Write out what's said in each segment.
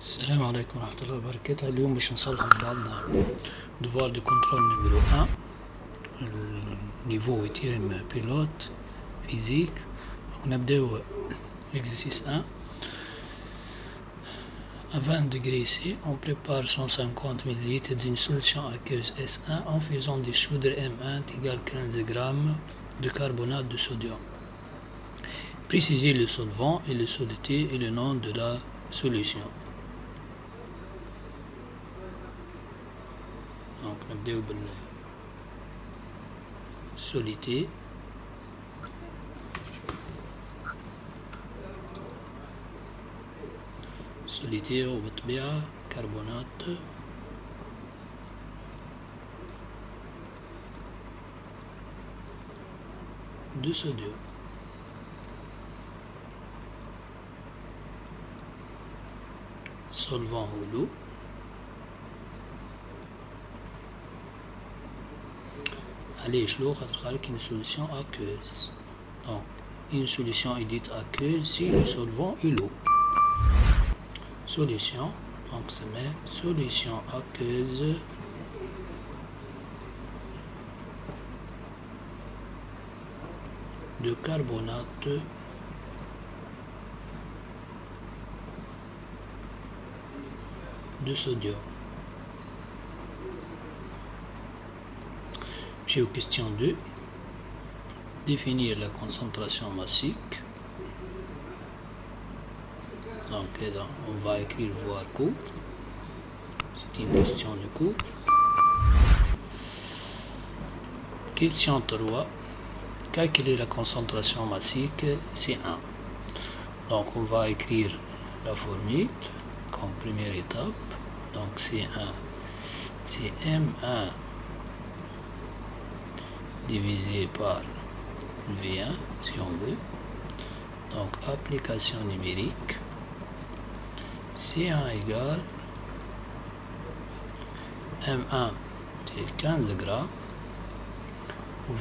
السلام عليكم ورحمة الله وبركاته. اليوم باش نصلح مع بعضنا devoir de contrôle numéro 1 النيفو يتيم بيلوت فيزيك. نبداو exercice 1. À 20 degrés C, on prépare 150 ml d'une solution aqueuse S1 en faisant dissoudre M1 égale 15 g de carbonate de sodium. Précisez le solvant et le soluté et le nom de la solution. Donc نبداو بالسوليتي. سوليتي وبالطبيعة كربونات de sodium. Solvant ou l'eau. علاش لو خاطر خالك une solution aqueuse. Donc une solution est dite aqueuse si le solvant est l'eau. Solution, donc ça met solution aqueuse de carbonate de sodium. J'ai aux question 2. Définir la concentration massique. Donc on va écrire voir cours. C'est une question de cours. Question 3. Calculer la concentration massique, c'est 1. Donc on va écrire la formule comme première étape. Donc C1, c'est M1 divisé par V1 si on veut. Donc application numérique. C1 égale M1 c'est 15 grammes.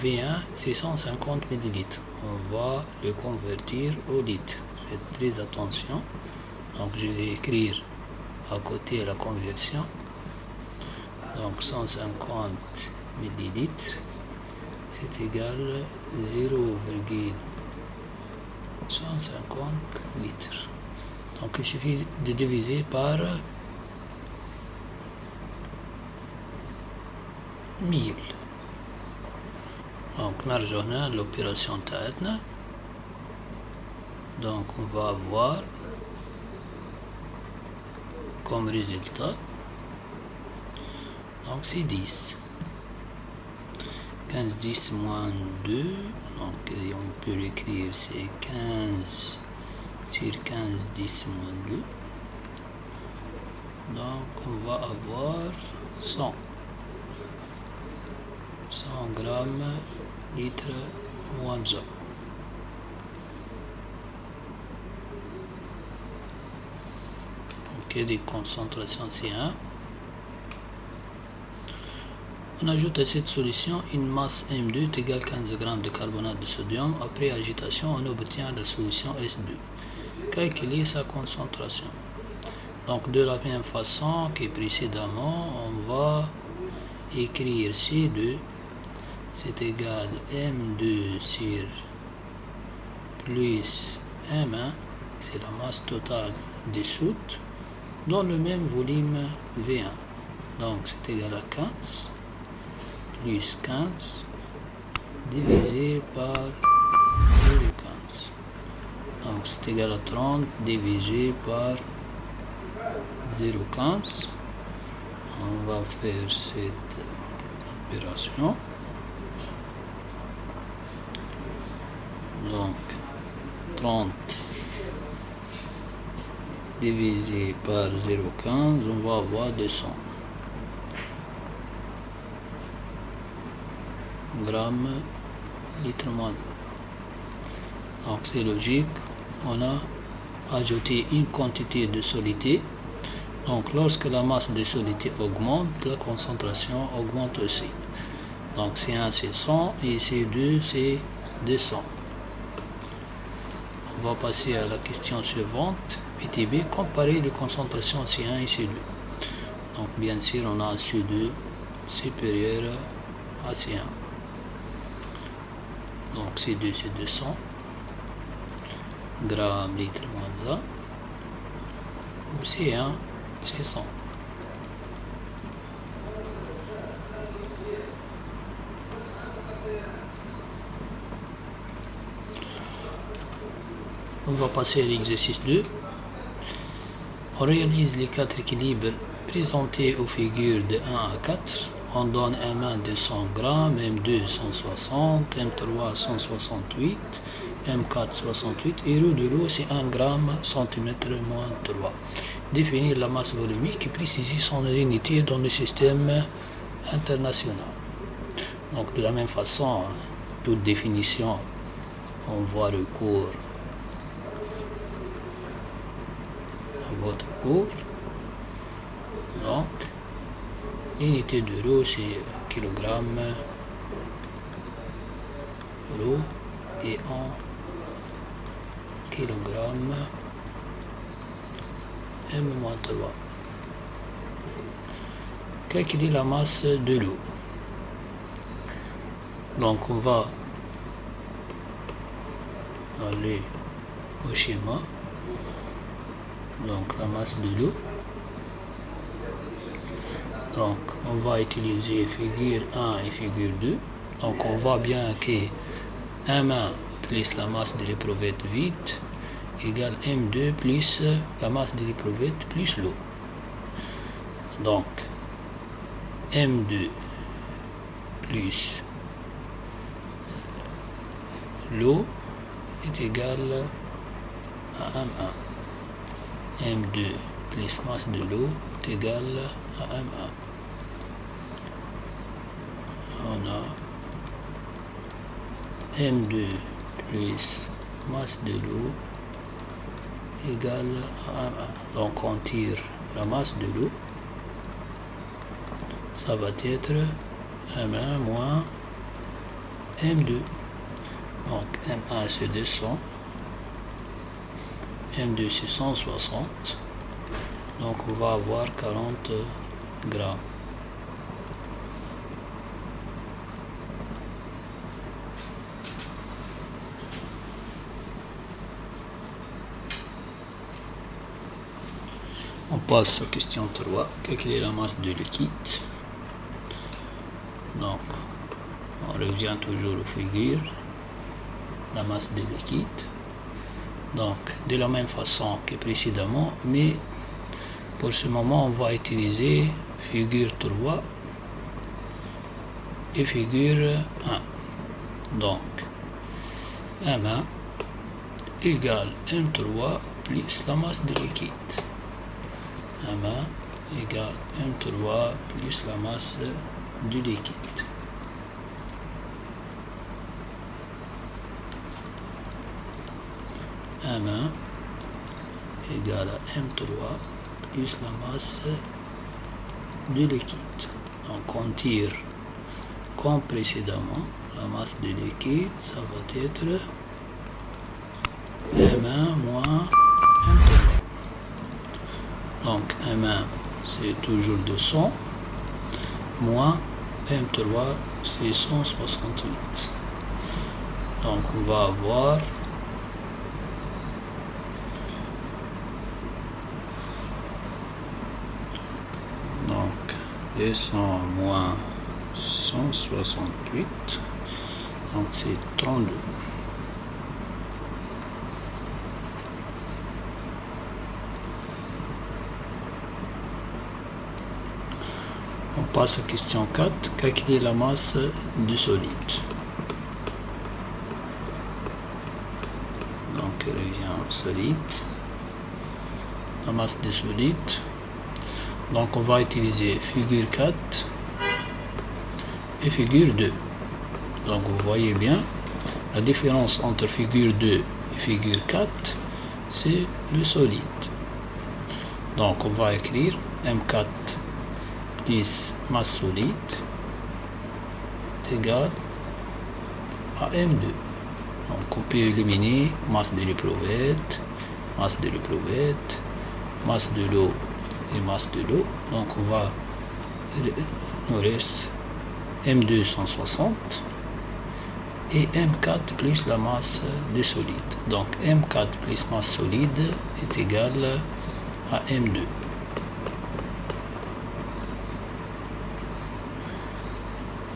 V1 c'est 150 millilitres. On va le convertir au litre. Faites très attention. Donc je vais écrire à côté la conversion. Donc 150 millilitres c'est égal 0,150 litres. Donc il suffit de diviser par 1000. Donc l'argent l'opération تاعتنا. Donc on va avoir comme résultat, donc c'est 10. 15, 10 moins 2, donc on peut l'écrire, c'est 15 sur 15, 10 moins 2. Donc on va avoir 100 grammes litres moins 1. Donc il y a des concentrations C1. On ajoute à cette solution une masse M2 égale 15 g de carbonate de sodium. Après agitation, on obtient la solution S2. Calculer sa concentration. Donc de la même façon que précédemment, on va écrire C2, c'est égal M2 sur plus M1, c'est la masse totale dissoute, dans le même volume V1. Donc c'est égal à 15. Plus 15 divisé par 0,15. Donc c'est égal à 30 divisé par 0,15. On va faire cette opération. Donc 30 divisé par 0,15, on va avoir 200 grammes litre moins. Donc c'est logique, on a ajouté une quantité de solidité. Donc lorsque la masse de solidité augmente, la concentration augmente aussi. Donc C1 c'est 100 et C2 c'est 200. On va passer à la question suivante. PTB, comparer les concentrations C1 et C2. Donc bien sûr on a C2 supérieur à C1. Donc C2 c'est 200 grammes litre moins A, ou C1 c'est 100. On va passer à l'exercice 2. On réalise les 4 équilibres présentés aux figures de 1 à 4. On donne M1 200 g, M2 160, M3 168, M4 68 et ρ de l'eau c'est 1 g cm moins 3. Définir la masse volumique et préciser son unité dans le système international. Donc de la même façon, toute définition, on voit recours à votre cours. Donc l'unité de ρ c'est kilogramme, ρ et en kilogramme M-3. Calculer la masse de l'eau. Donc on va aller au schéma. Donc la masse de l'eau. Donc on va utiliser figure 1 et figure 2. Donc on voit bien que M1 plus la masse de l'éprouvette vide égale M2 plus la masse de l'éprouvette plus l'eau. Donc M2 plus l'eau est égal à M1. M2 plus masse de l'eau est égal à M1. On a M2 plus masse de l'eau égale à M1. Donc on tire la masse de l'eau. Ça va être M1 moins M2. Donc M1 c'est 200. M2 c'est 160. Donc on va avoir 40 grammes. On passe à question 3. Quelle est la masse de liquide? Donc, on revient toujours aux figures. La masse de liquide. Donc, de la même façon que précédemment, mais pour ce moment, on va utiliser figure 3 et figure 1. Donc, M1 égale M3 plus la masse de liquide. M1 égale M3 plus la masse du liquide. M1 égale à M3 plus la masse du liquide. Donc on tire comme précédemment la masse du liquide, ça va être M1 moins M3. Donc M1 c'est toujours 200 moins M3 c'est 168. Donc on va avoir donc 200 moins 168, donc c'est 32. On passe à question 4. Calculer la masse du solide. Donc on revient au solide. La masse du solide. Donc on va utiliser figure 4 et figure 2. Donc vous voyez bien la différence entre figure 2 et figure 4, c'est le solide. Donc on va écrire M4 plus masse solide est égal à M2. Donc on peut éliminer masse de l'éprouvette masse de l'éprouvette, masse de l'eau et masse de l'eau. Donc on va, nous reste M2 160 et M4 plus la masse de solide. Donc M4 plus masse solide est égal à M2.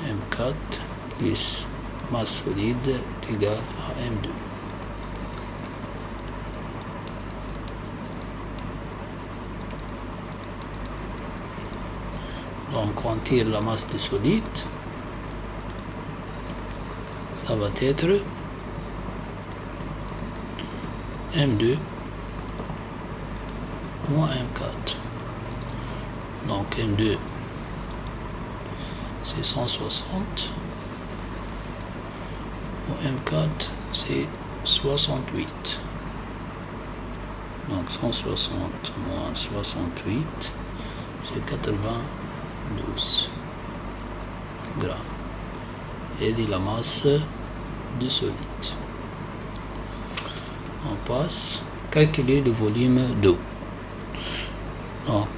M4 plus masse solide est égal à M2. Donc on tire la masse de solide, ça va être M2 moins M4. Donc M2 c'est 160, M4 c'est 68. Donc 160 moins 68 c'est 92 grammes. Et de la masse de solide. On passe calculer le volume d'eau. Donc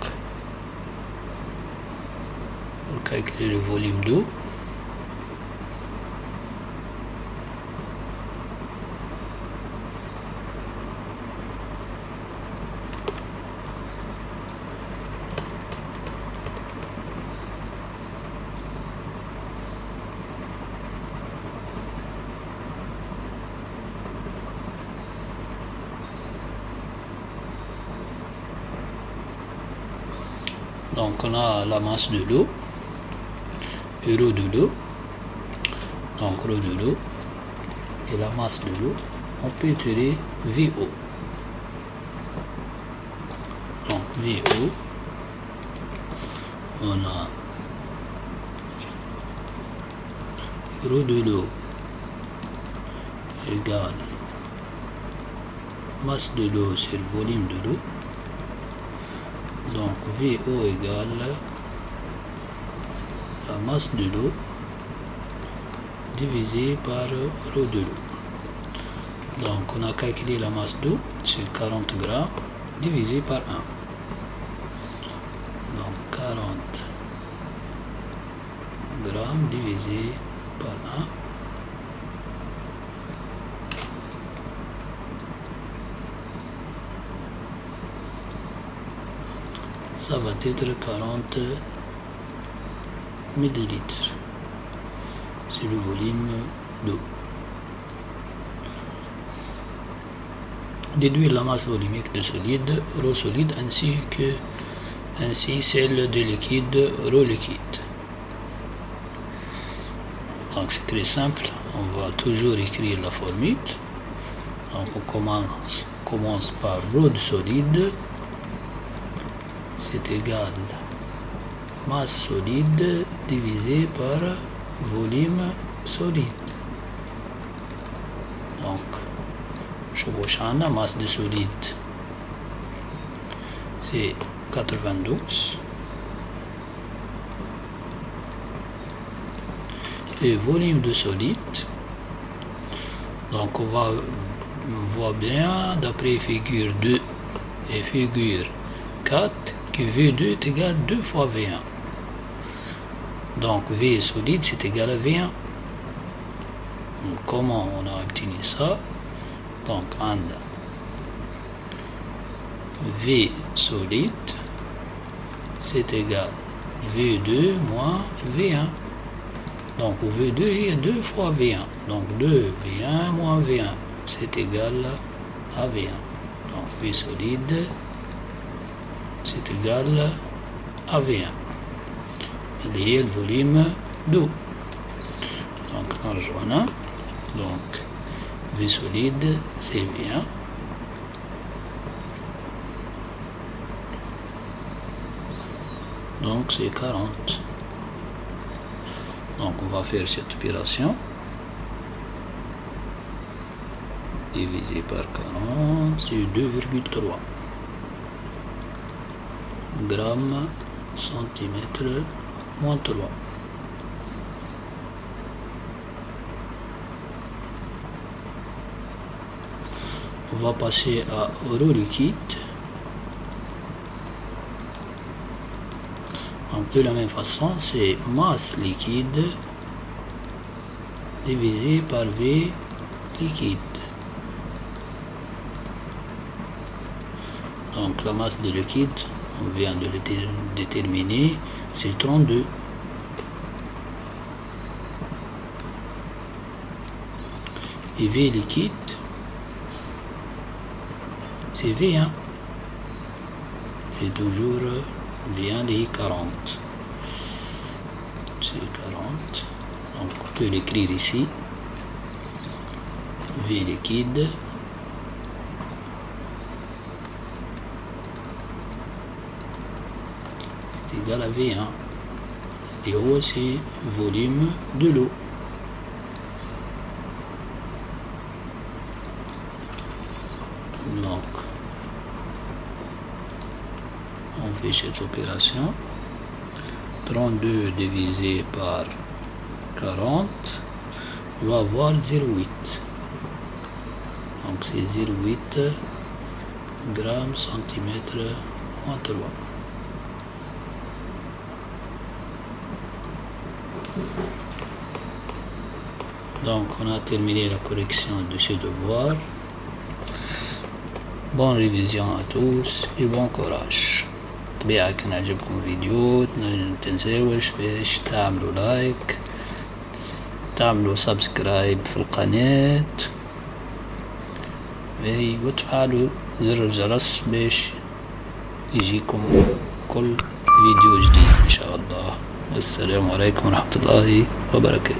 pour calculer le volume d'eau, donc on a la masse de l'eau, rho de l'eau, donc rho de l'eau et la masse de l'eau, on peut tirer VO. Donc VO, on a rho de l'eau égale masse de l'eau sur volume de l'eau. Donc VO égale la masse de l'eau divisé par rho de l'eau. Donc on a calculé la masse d'eau, c'est 40 grammes divisé par 1. Donc 40 grammes divisé par 1. Ça va être 40 millilitres. C'est le volume d'eau. Déduire la masse volumique de solide, rho solide, ainsi celle de liquide, rho liquide. Donc c'est très simple, on va toujours écrire la formule. Donc on commence par rho de solide, c'est égal masse solide divisé par volume solide. Donc la masse de solide c'est 92 et volume de solide, donc on va voir bien d'après figure 2 et figure 4 que V2 est égal à 2 fois V1. Donc V solide c'est égal à V1. Donc, comment on a obtenu ça? Donc on a V solide c'est égal à V2 moins V1. Donc V2 est 2 fois V1. Donc 2 V1 moins V1 c'est égal à V1. Donc V solide c'est égal à V1. Il y a le volume d'eau. Donc on rejoint. Donc V solide c'est V1. Donc c'est 40. Donc on va faire cette opération. Divisé par 40, c'est 2,3 grammes centimètres moins 3. on va passer à euro liquide. Donc de la même façon, c'est masse liquide divisé par V liquide. Donc la masse de liquide, on vient de le déterminer, c'est 32. Et V liquide, c'est V1. C'est toujours V1 des 40. C'est 40. Donc on peut l'écrire ici. V liquide. C'est égal à V1. Et haut, c'est volume de l'eau. Donc, on fait cette opération. 32 divisé par 40, on va avoir 0,8. Donc c'est 0,8 grammes centimètres moins 3. Donc on a terminé la correction de ce devoir. Bonne révision à tous et bon courage. طبيعة كان عجبكم الفيديو متنساوش باش تعملوا لايك، تعملوا سبسكرايب في القناة وتفعلوا زر الجرس باش يجيكم كل فيديو جديد ان شاء الله. السلام عليكم ورحمة الله وبركاته.